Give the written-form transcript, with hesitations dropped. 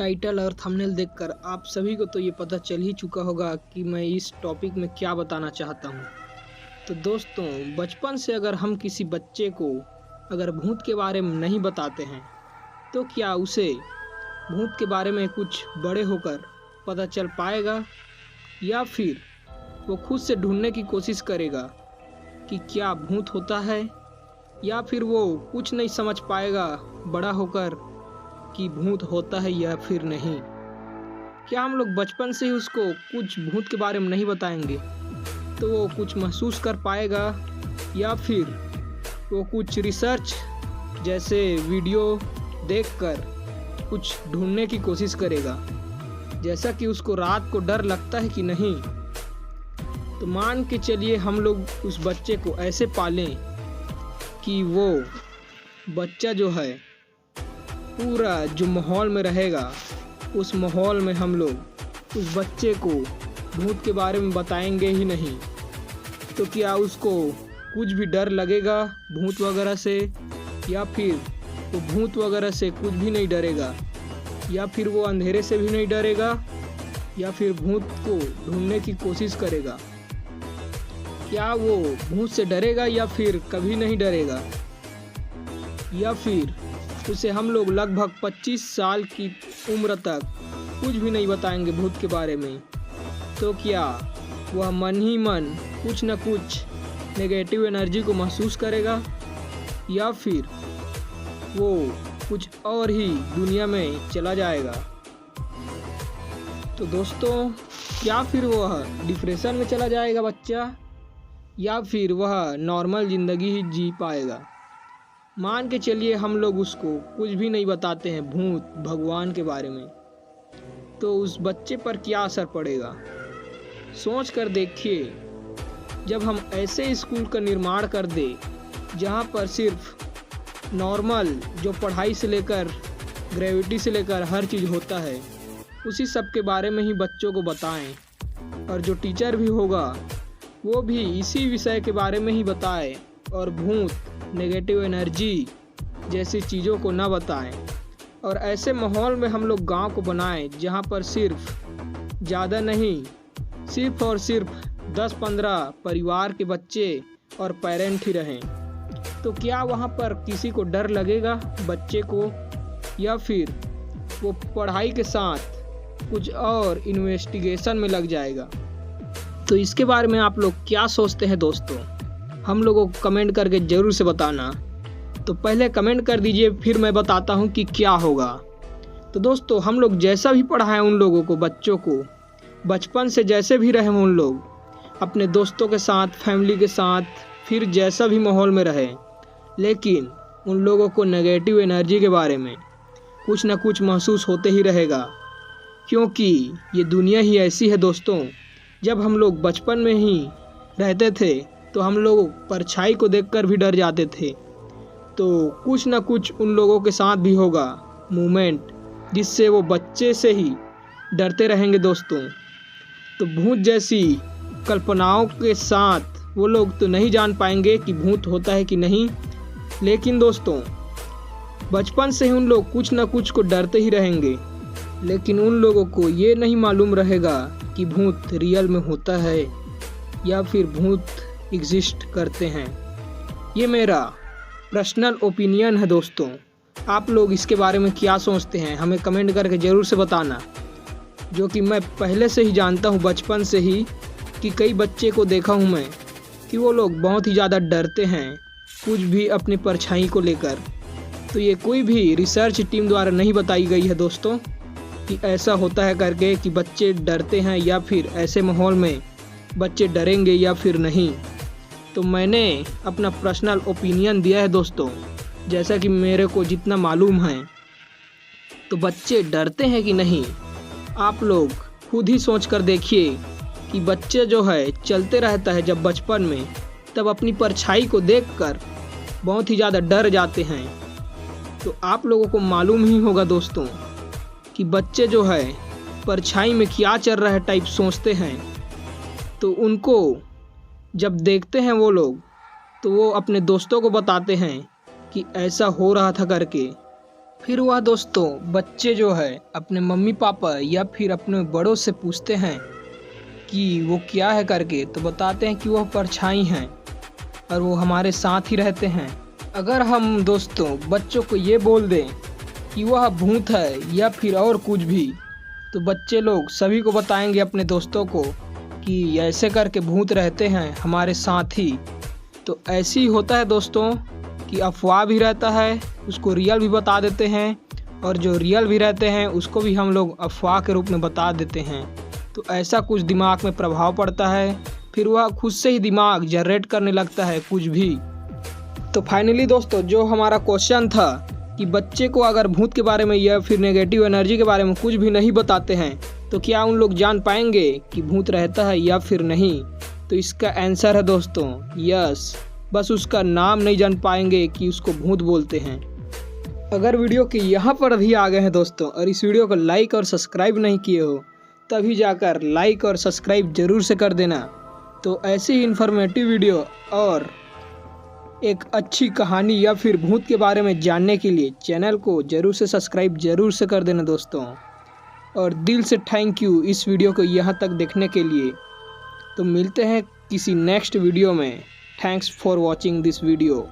Title और thumbnail देखकर आप सभी को तो ये पता चल ही चुका होगा कि मैं इस टॉपिक में क्या बताना चाहता हूँ। तो दोस्तों, बचपन से अगर हम किसी बच्चे को अगर भूत के बारे में नहीं बताते हैं तो क्या उसे भूत के बारे में कुछ बड़े होकर पता चल पाएगा, या फिर वो खुद से ढूंढने की कोशिश करेगा कि क्या भूत होता है, या फिर वो कुछ नहीं समझ पाएगा बड़ा होकर कि भूत होता है या फिर नहीं। क्या हम लोग बचपन से ही उसको कुछ भूत के बारे में नहीं बताएंगे तो वो कुछ महसूस कर पाएगा, या फिर वो कुछ रिसर्च जैसे वीडियो देखकर कुछ ढूंढने की कोशिश करेगा, जैसा कि उसको रात को डर लगता है कि नहीं। तो मान के चलिए हम लोग उस बच्चे को ऐसे पालें कि वो बच्चा जो है पूरा जो माहौल में रहेगा उस माहौल में हम लोग उस बच्चे को भूत के बारे में बताएंगे ही नहीं। तो क्या उसको कुछ भी डर लगेगा भूत वगैरह से, या फिर वो भूत वगैरह से कुछ भी नहीं डरेगा, या फिर वो अंधेरे से भी नहीं डरेगा, या फिर भूत को ढूंढने की कोशिश करेगा। क्या वो भूत से डरेगा या फिर कभी नहीं डरेगा, या फिर उसे हम लोग लगभग 25 साल की उम्र तक कुछ भी नहीं बताएंगे भूत के बारे में। तो क्या वह मन ही मन कुछ न कुछ नेगेटिव एनर्जी को महसूस करेगा, या फिर वो कुछ और ही दुनिया में चला जाएगा। तो दोस्तों, क्या फिर वह डिप्रेशन में चला जाएगा बच्चा, या फिर वह नॉर्मल ज़िंदगी ही जी पाएगा। मान के चलिए हम लोग उसको कुछ भी नहीं बताते हैं भूत भगवान के बारे में, तो उस बच्चे पर क्या असर पड़ेगा सोच कर देखिए। जब हम ऐसे स्कूल का निर्माण कर दे जहाँ पर सिर्फ नॉर्मल जो पढ़ाई से लेकर ग्रेविटी से लेकर हर चीज़ होता है उसी सब के बारे में ही बच्चों को बताएं, और जो टीचर भी होगा वो भी इसी विषय के बारे में ही बताए, और भूत नेगेटिव एनर्जी जैसी चीज़ों को ना बताएं। और ऐसे माहौल में हम लोग गांव को बनाएं जहां पर सिर्फ ज़्यादा नहीं, सिर्फ और सिर्फ 10-15 परिवार के बच्चे और पेरेंट ही रहें। तो क्या वहां पर किसी को डर लगेगा बच्चे को, या फिर वो पढ़ाई के साथ कुछ और इन्वेस्टिगेशन में लग जाएगा। तो इसके बारे में आप लोग क्या सोचते हैं दोस्तों, हम लोगों को कमेंट करके ज़रूर से बताना। तो पहले कमेंट कर दीजिए, फिर मैं बताता हूँ कि क्या होगा। तो दोस्तों, हम लोग जैसा भी पढ़ाएं उन लोगों को, बच्चों को बचपन से जैसे भी रहे उन लोग अपने दोस्तों के साथ, फैमिली के साथ, फिर जैसा भी माहौल में रहे, लेकिन उन लोगों को नेगेटिव एनर्जी के बारे में कुछ ना कुछ महसूस होते ही रहेगा, क्योंकि ये दुनिया ही ऐसी है दोस्तों। जब हम लोग बचपन में ही रहते थे तो हम लोग परछाई को देखकर भी डर जाते थे। तो कुछ ना कुछ उन लोगों के साथ भी होगा मूवमेंट, जिससे वो बच्चे से ही डरते रहेंगे दोस्तों। तो भूत जैसी कल्पनाओं के साथ वो लोग तो नहीं जान पाएंगे कि भूत होता है कि नहीं, लेकिन दोस्तों बचपन से ही उन लोग कुछ ना कुछ को डरते ही रहेंगे। लेकिन उन लोगों को ये नहीं मालूम रहेगा कि भूत रियल में होता है या फिर भूत एग्जिस्ट करते हैं। ये मेरा पर्सनल ओपिनियन है दोस्तों। आप लोग इसके बारे में क्या सोचते हैं हमें कमेंट करके ज़रूर से बताना। जो कि मैं पहले से ही जानता हूँ बचपन से ही, कि कई बच्चे को देखा हूँ मैं कि वो लोग बहुत ही ज़्यादा डरते हैं कुछ भी अपनी परछाई को लेकर। तो ये कोई भी रिसर्च टीम द्वारा नहीं बताई गई है दोस्तों कि ऐसा होता है करके, कि बच्चे डरते हैं या फिर ऐसे माहौल में बच्चे डरेंगे या फिर नहीं। तो मैंने अपना पर्सनल ओपिनियन दिया है दोस्तों, जैसा कि मेरे को जितना मालूम है। तो बच्चे डरते हैं कि नहीं, आप लोग खुद ही सोच कर देखिए कि बच्चे जो है चलते रहता है जब बचपन में, तब अपनी परछाई को देखकर बहुत ही ज़्यादा डर जाते हैं। तो आप लोगों को मालूम ही होगा दोस्तों कि बच्चे जो है परछाई में क्या चल रहा है टाइप सोचते हैं। तो उनको जब देखते हैं वो लोग, तो वो अपने दोस्तों को बताते हैं कि ऐसा हो रहा था करके। फिर वह दोस्तों बच्चे जो है अपने मम्मी पापा या फिर अपने बड़ों से पूछते हैं कि वो क्या है करके, तो बताते हैं कि वह परछाई हैं और वो हमारे साथ ही रहते हैं। अगर हम दोस्तों बच्चों को ये बोल दें कि वह भूत है या फिर और कुछ भी, तो बच्चे लोग सभी को बताएंगे अपने दोस्तों को कि ऐसे करके भूत रहते हैं हमारे साथ ही। तो ऐसे ही होता है दोस्तों कि अफवाह भी रहता है, उसको रियल भी बता देते हैं, और जो रियल भी रहते हैं उसको भी हम लोग अफवाह के रूप में बता देते हैं। तो ऐसा कुछ दिमाग में प्रभाव पड़ता है, फिर वह खुद से ही दिमाग जनरेट करने लगता है कुछ भी। तो फाइनली दोस्तों जो हमारा क्वेश्चन था कि बच्चे को अगर भूत के बारे में या फिर नेगेटिव एनर्जी के बारे में कुछ भी नहीं बताते हैं तो क्या उन लोग जान पाएंगे कि भूत रहता है या फिर नहीं? तो इसका आंसर है दोस्तों यस, बस उसका नाम नहीं जान पाएंगे कि उसको भूत बोलते हैं। अगर वीडियो के यहाँ पर भी आ गए हैं दोस्तों और इस वीडियो को लाइक और सब्सक्राइब नहीं किए हो, तभी जाकर लाइक और सब्सक्राइब जरूर से कर देना। तो ऐसी ही इन्फॉर्मेटिव वीडियो और एक अच्छी कहानी या फिर भूत के बारे में जानने के लिए चैनल को जरूर से सब्सक्राइब जरूर से कर देना दोस्तों। और दिल से थैंक यू इस वीडियो को यहाँ तक देखने के लिए। तो मिलते हैं किसी नेक्स्ट वीडियो में। Thanks for watching this video.